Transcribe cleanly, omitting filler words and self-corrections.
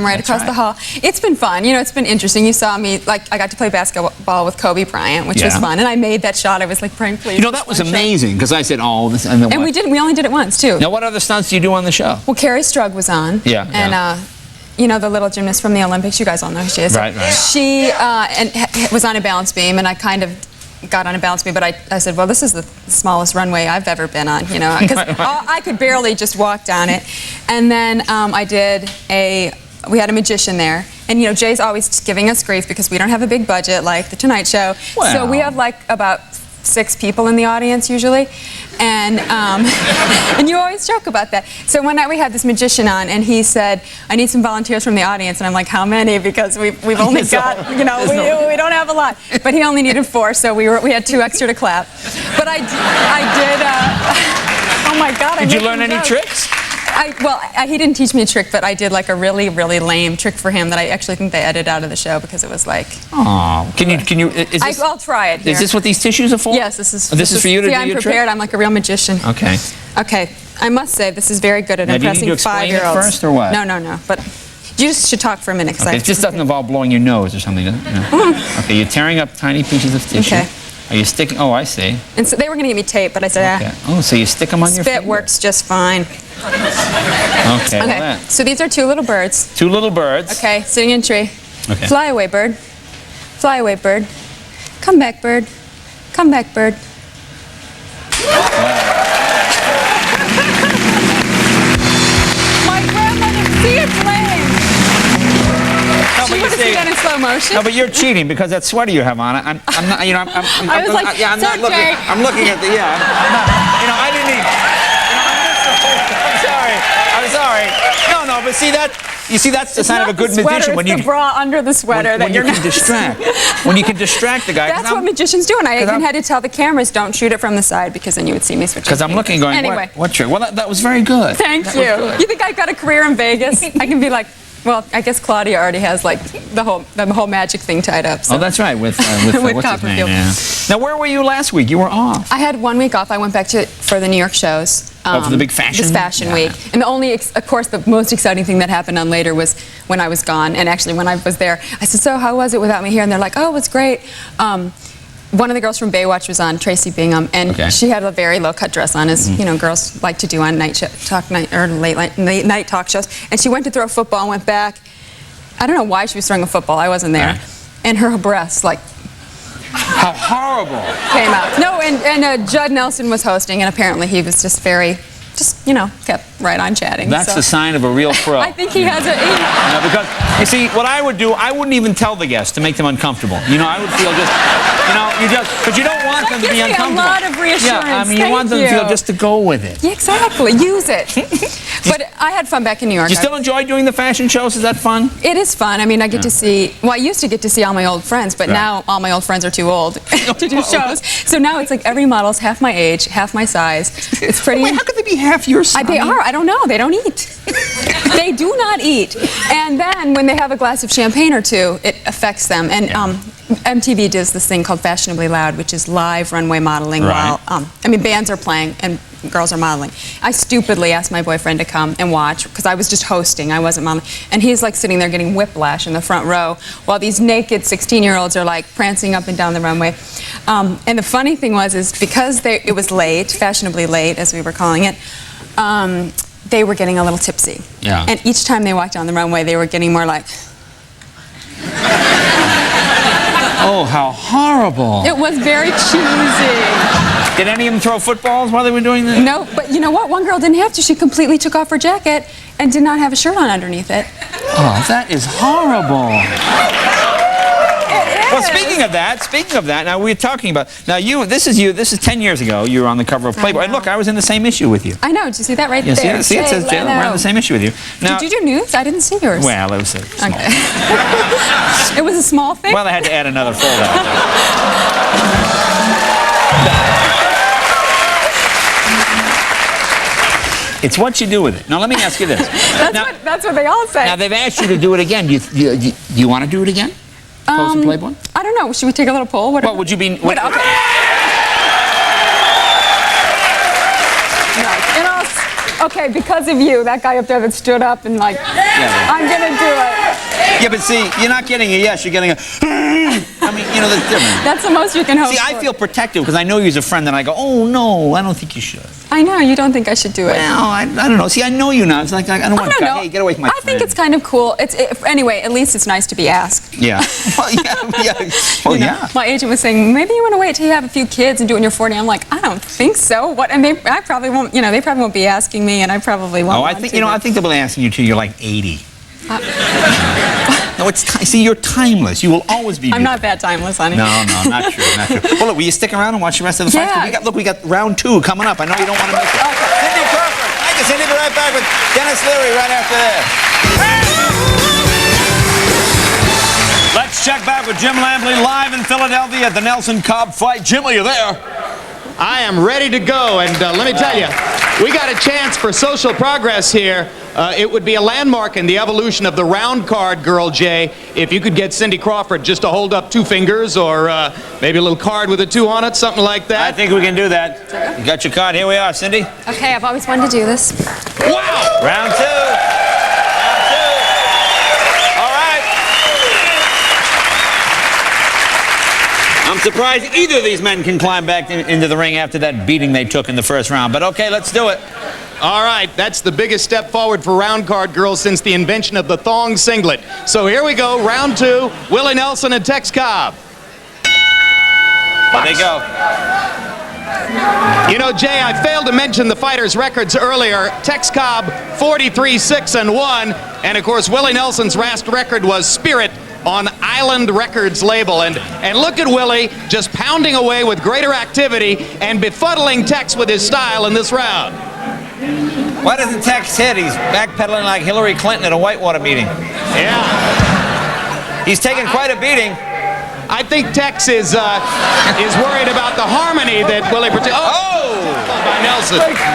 right across the hall. It's been fun. You know, it's been interesting. You saw me, like, I got to play basketball with Kobe Bryant, which was fun. And I made that shot. I was like, Brian, please. You know, that was amazing, because I said, oh, this, and then and we only did it once, too. Now, what other stunts do you do on the show? Well, Carrie Strug was on. Yeah. And, you know, the little gymnast from the Olympics. You guys all know who she is. Right, right. She was on a balance beam, and I kind of got on a balance beam, but I said, well, this is the smallest runway I've ever been on, you know, because I could barely just walk down it. And then we had a magician there, and you know, Jay's always giving us grief because we don't have a big budget like The Tonight Show. Well. So we have like about 6 people in the audience usually, and and you always joke about that. So one night we had this magician on, and he said, I need some volunteers from the audience, and I'm like, how many? Because we've only got, you know, we don't have a lot. But he only needed 4, so we had 2 extra to clap. But I did oh my God. Did you learn any tricks? He didn't teach me a trick, but I did like a really, really lame trick for him that I actually think they edited out of the show because it was like... Oh, can you, I'll try it here. Is this what these tissues are for? Yes, this is for you to do your I'm prepared. trick? I'm like a real magician. Okay. Okay, I must say this is very good at now, impressing 5-year-olds. Do you need to explain it first or what? No, but you just should talk for a minute. Okay, it just doesn't involve blowing your nose or something, does it? No. Okay, you're tearing up tiny pieces of tissue. Okay. Are you sticking? Oh, I see. And so they were going to give me tape, but I said, okay. Oh, so you stick them on your finger? Spit works just fine. Okay. Okay. So these are 2 little birds. 2 little birds. Okay, sitting in a tree. Okay. Fly away, bird. Fly away, bird. Come back, bird. Come back, bird. My grandmother, see it playing. She would have seen that in slow motion. No, but you're cheating because that sweater you have on. I'm not. You know, I'm not looking. I'm looking at the. Yeah. I'm not, you know, I didn't even. I'm sorry. No, but see that. You see, that's the sign of a good magician when you the bra under the sweater when you can distract. When you can distract the guy. That's what magicians do, and I even had to tell the cameras, don't shoot it from the side because then you would see me switching. Because I'm looking, going, anyway. What trick? Well, that was very good. Thank you. You think I've got a career in Vegas? I can be like. Well, I guess Claudia already has like the whole magic thing tied up. So. Oh, that's right, with what's his name? Yeah. Now, where were you last week? You were off. I had 1 week off. I went back for the New York shows. For the big fashion? This fashion week. And the only, of course, the most exciting thing that happened on later was when I was gone. And actually, when I was there, I said, so how was it without me here? And they're like, oh, it was great. One of the girls from Baywatch was on, Tracy Bingham, and she had a very low-cut dress on, as you know, girls like to do on late night talk shows. And she went to throw a football and went back. I don't know why she was throwing a football. I wasn't there. And her breasts, like... How horrible. Came out. No, and Judd Nelson was hosting, and apparently he was just very... Just, you know, kept right on chatting. That's the sign of a real pro. I think he has a... No, because, you see, what I would do, I wouldn't even tell the guests to make them uncomfortable. You know, I would feel just, you know, but you don't want them to be uncomfortable. That gives me a lot of reassurance. Yeah, I mean, you want them to feel just to go with it. Yeah, exactly. Use it. But I had fun back in New York. You still enjoy doing the fashion shows? Is that fun? It is fun. I mean, I get to see, well, I used to get to see all my old friends, but now all my old friends are too old to do shows. So now it's like every model's half my age, half my size. It's pretty... Wait, how could they be half your size? They are. I don't know. They don't eat. They do not eat. And then when they have a glass of champagne or 2, it affects them. And MTV does this thing called Fashionably Loud, which is live runway modeling while, I mean, bands are playing and girls are modeling. I stupidly asked my boyfriend to come and watch because I was just hosting. I wasn't modeling. And he's like sitting there getting whiplash in the front row while these naked 16-year-olds are like prancing up and down the runway. And the funny thing was because it was late, fashionably late as we were calling it, they were getting a little tipsy. Yeah. And each time they walked down the runway, they were getting more like... Oh, how horrible. It was very cheesy. Did any of them throw footballs while they were doing this? No, but you know what? One girl didn't have to. She completely took off her jacket and did not have a shirt on underneath it. Oh, that is horrible. It is. Well, speaking of that, now we're talking about, now this is 10 years ago, you were on the cover of Playboy. And look, I was in the same issue with you. I know, did you see that right there? See, it says Leno. We're in the same issue with you. Now, did you do nudes? I didn't see yours. Well, it was a small thing. It was a small thing? Well, I had to add another fold out. It's what you do with it. Now, let me ask you this. That's what they all say. Now, they've asked you to do it again. Do you want to do it again? Post Playboy? I don't know. Should we take a little poll? What would you be... Okay. Okay, because of you, that guy up there that stood up and like... Yeah. I'm gonna do it. Yeah, but see, you're not getting a yes, you're getting a I mean, you know, that's different. That's the most you can hope See, I for. feel protective because I know you as a friend, and I go, oh, no, I don't think you should. I know, you don't think I should do it. Well, I don't know. See, I know you now. It's like, I don't want to, hey, get away from my friend. I think it's kind of cool. Anyway, at least it's nice to be asked. Yeah. Well, yeah. Well, yeah. My agent was saying, maybe you want to wait till you have a few kids and do it when you're 40. I'm like, I don't think so. What? And I probably won't, they probably won't be asking me, and I probably won't want to. I think they'll be asking you till you're like 80. No, see, you're timeless. You will always be. I'm not that timeless, honey. No, not true, not true. Well, look, will you stick around and watch the rest of the fight? Yeah. We got round 2 coming up. I know you don't want to miss it. Cindy Crawford. Thank you, Cindy. Be right back with Dennis Leary right after this. Let's check back with Jim Lampley live in Philadelphia at the Nelson Cobb fight. Jim, are you there? I am ready to go, and let me tell you, we got a chance for social progress here. It would be a landmark in the evolution of the round card, girl Jay, if you could get Cindy Crawford just to hold up 2 fingers or maybe a little card with a 2 on it, something like that. I think we can do that. You got your card. Here we are, Cindy. Okay, I've always wanted to do this. Wow! Round 2. Round 2. All right. I'm surprised either of these men can climb back into the ring after that beating they took in the first round. But okay, let's do it. All right, that's the biggest step forward for round card girls since the invention of the thong singlet. So here we go, round 2, Willie Nelson and Tex Cobb. There they go. You know, Jay, I failed to mention the fighters' records earlier. Tex Cobb, 43-6-1, and of course, Willie Nelson's last record was Spirit on Island Records label. And look at Willie just pounding away with greater activity and befuddling Tex with his style in this round. Why doesn't Tex hit? He's backpedaling like Hillary Clinton at a Whitewater meeting. Yeah. He's taking quite a beating. I think Tex is worried about the harmony that Willie... Oh! By Nelson.